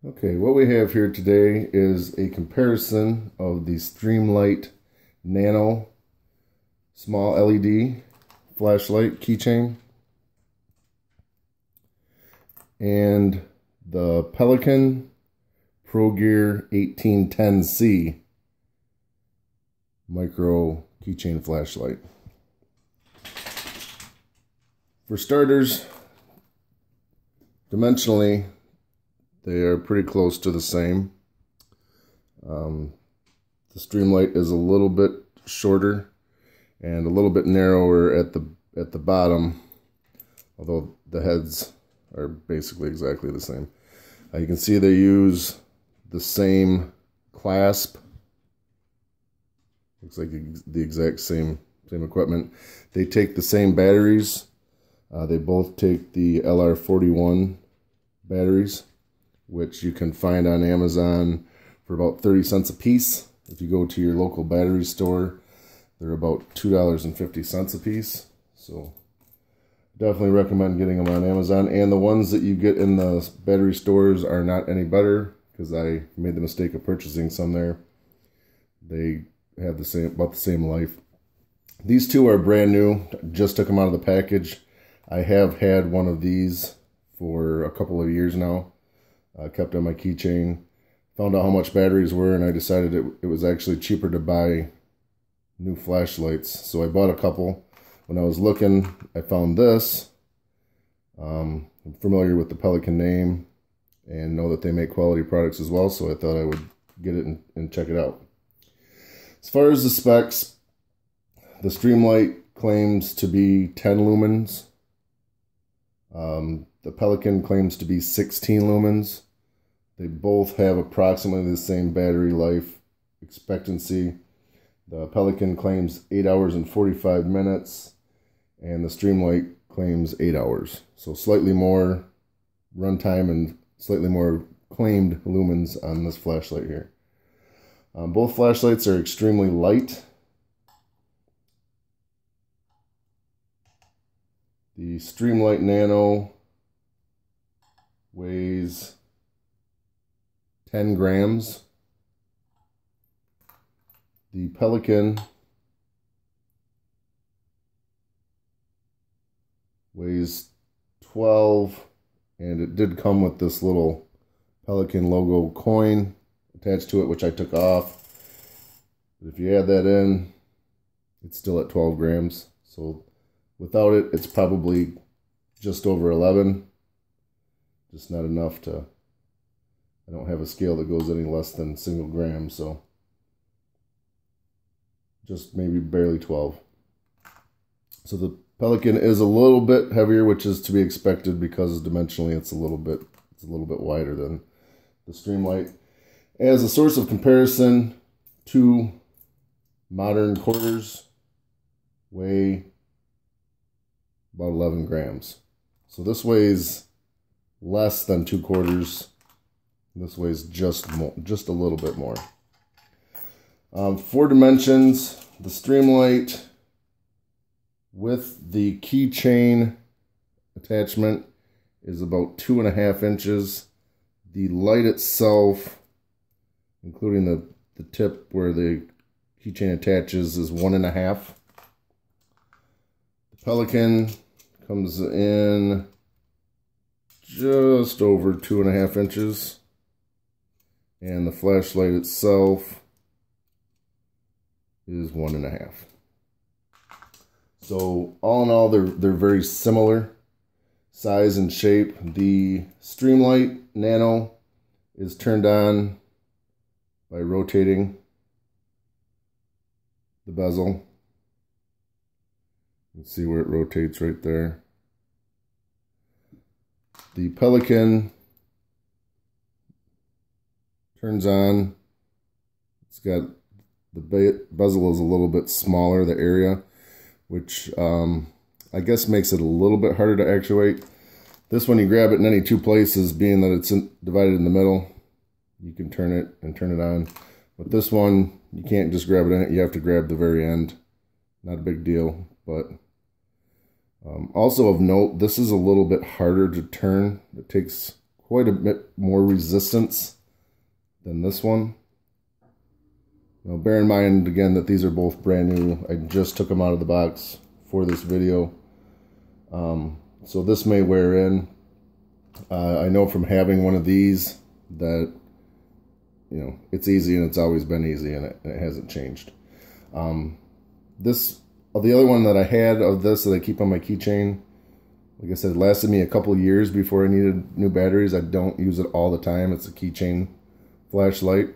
Okay, what we have here today is a comparison of the Streamlight Nano small LED flashlight keychain and the Pelican progear 1810C micro keychain flashlight. For starters, dimensionally, they are pretty close to the same. The Streamlight is a little bit shorter and a little bit narrower at the bottom, although the heads are basically exactly the same. You can see they use the same clasp. Looks like the exact same equipment. They take the same batteries. They both take the LR41 batteries, which you can find on Amazon for about 30 cents a piece. If you go to your local battery store, they're about $2.50 a piece. So definitely recommend getting them on Amazon. And the ones that you get in the battery stores are not any better, because I made the mistake of purchasing some there. They have about the same life. These two are brand new. Just took them out of the package. I have had one of these for a couple of years now. Kept on my keychain, found out how much batteries were, and I decided it was actually cheaper to buy new flashlights. So I bought a couple. When I was looking, I found this. I'm familiar with the Pelican name and know that they make quality products as well, so I thought I would get it and check it out. As far as the specs, the Streamlight claims to be 10 lumens. The Pelican claims to be 16 lumens. They both have approximately the same battery life expectancy. The Pelican claims 8 hours and 45 minutes, and the Streamlight claims 8 hours. So slightly more runtime and slightly more claimed lumens on this flashlight here. Both flashlights are extremely light. The Streamlight Nano weighs 10 grams. The Pelican weighs 12, and it did come with this little Pelican logo coin attached to it, which I took off. But if you add that in, it's still at 12 grams. So without it, it's probably just over 11. Just not enough to... I don't have a scale that goes any less than single gram, so just maybe barely 12. So the Pelican is a little bit heavier, which is to be expected because dimensionally it's a little bit wider than the Streamlight. As a source of comparison, two modern quarters weigh about 11 grams. So this weighs less than 2 quarters. This weighs just a little bit more. 4 dimensions. The Streamlight with the keychain attachment is about 2.5 inches. The light itself, including the tip where the keychain attaches, is 1.5. The Pelican comes in just over 2.5 inches. And the flashlight itself is 1.5. So all in all, they're very similar size and shape. The Streamlight Nano is turned on by rotating the bezel. You can see where it rotates right there. The Pelican turns on. It's got the bezel is a little bit smaller, the area, which I guess makes it a little bit harder to actuate. This one, you grab it in any two places, being that it's divided in the middle. You can turn it and turn it on. But this one, you can't just grab it in it. You have to grab the very end. Not a big deal, but also of note, this is a little bit harder to turn. It takes quite a bit more resistance than this one. Now bear in mind again that these are both brand new. I just took them out of the box for this video. So this may wear in. I know from having one of these that, you know, it's easy, and it's always been easy, and it hasn't changed. The other one that I had of this that I keep on my keychain, like I said, it lasted me a couple of years before I needed new batteries. I don't use it all the time. It's a Keychain flashlight,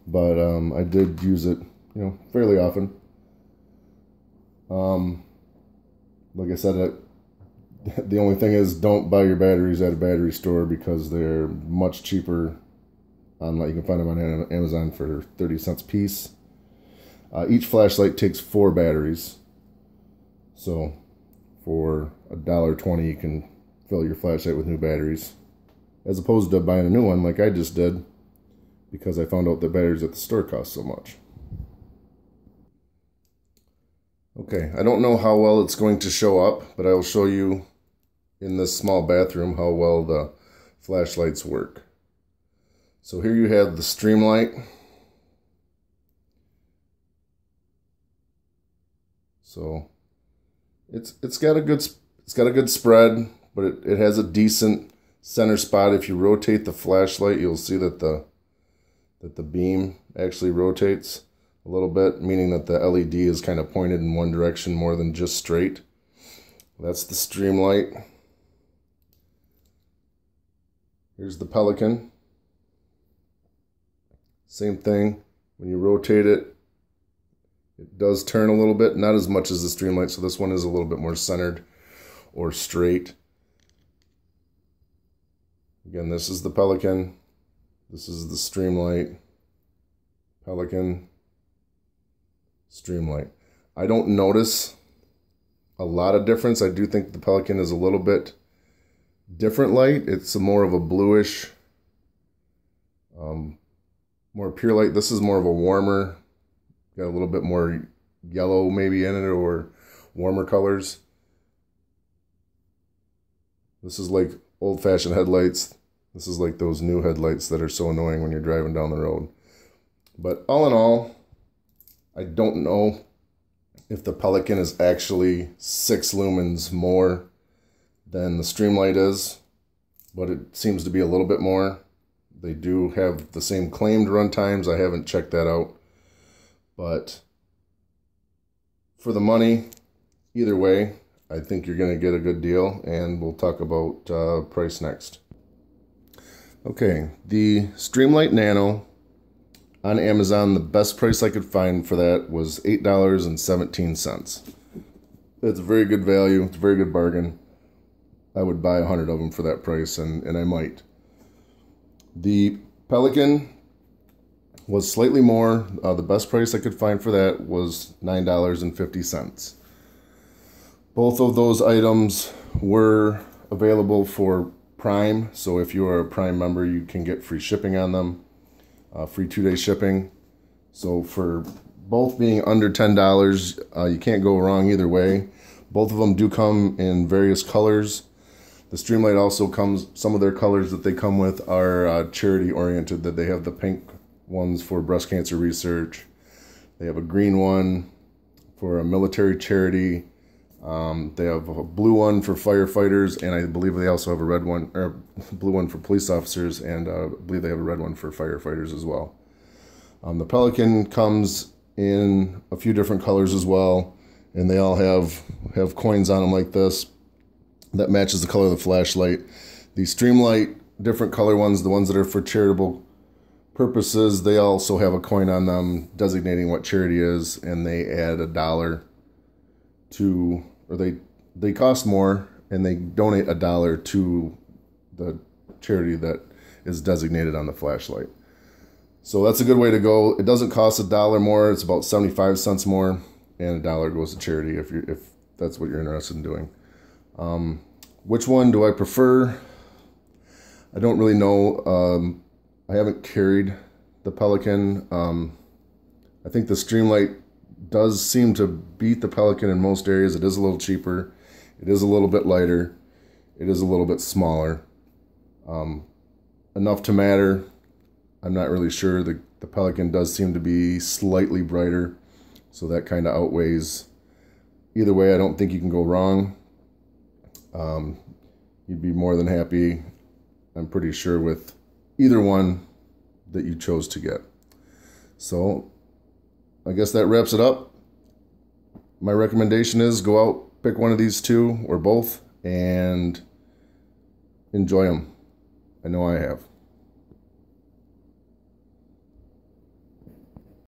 but I did use it, you know, fairly often. Like I said, the only thing is, don't buy your batteries at a battery store, because they're much cheaper online. You can find them on Amazon for 30 cents a piece. Each flashlight takes 4 batteries. So for $1.20 you can fill your flashlight with new batteries, as opposed to buying a new one like I just did, because I found out that batteries at the store cost so much. Okay, I don't know how well it's going to show up, but I will show you in this small bathroom how well the flashlights work. So here you have the Streamlight. So it's got a good spread, but it has a decent center spot. If you rotate the flashlight, you'll see that the beam actually rotates a little bit, meaning that the LED is kind of pointed in one direction more than just straight. That's the Streamlight. Here's the Pelican. Same thing. When you rotate it, it does turn a little bit, not as much as the Streamlight, so this one is a little bit more centered or straight. Again, this is the Pelican. This is the Streamlight. Pelican. Streamlight. I don't notice a lot of difference. I do think the Pelican is a little bit different light. It's more of a bluish, more pure light. This is more of a warmer, got a little bit more yellow maybe in it, or warmer colors. This is like old-fashioned headlights. This is like those new headlights that are so annoying when you're driving down the road. But all in all, I don't know if the Pelican is actually 6 lumens more than the Streamlight is, but it seems to be a little bit more. They do have the same claimed run times. I haven't checked that out, but for the money, either way, I think you're going to get a good deal, and we'll talk about price next. Okay, the Streamlight Nano on Amazon, the best price I could find for that was $8.17. It's a very good value. It's a very good bargain. I would buy 100 of them for that price, and I might. The Pelican was slightly more. The best price I could find for that was $9.50. Both of those items were available for Prime, so if you are a Prime member, you can get free shipping on them. Free 2-day shipping. So for both being under $10, you can't go wrong either way. Both of them do come in various colors. The Streamlight also comes, some of their colors that they come with are charity oriented, that they have the pink ones for breast cancer research. They have a green one for a military charity. They have a blue one for firefighters, and I believe they also have a red one, or blue one for police officers, and I believe they have a red one for firefighters as well. The Pelican comes in a few different colors as well, and they all have coins on them like this that matches the color of the flashlight. The Streamlight, different color ones, the ones that are for charitable purposes, they also have a coin on them designating what charity is, and they add $1 to, or they cost more, and they donate $1 to the charity that is designated on the flashlight. So that's a good way to go. It doesn't cost $1 more. It's about 75 cents more, and $1 goes to charity if that's what you're interested in doing. Which one do I prefer? I don't really know. I haven't carried the Pelican. I think the Streamlight does seem to beat the Pelican in most areas. It is a little cheaper. It is a little bit lighter. It is a little bit smaller. enough to matter. I'm not really sure. The Pelican does seem to be slightly brighter, so that kind of outweighs. Either way, I don't think you can go wrong. You'd be more than happy, I'm pretty sure, with either one that you chose to get. So I guess that wraps it up. My recommendation is go out, pick one of these two or both, and enjoy them. I know I have.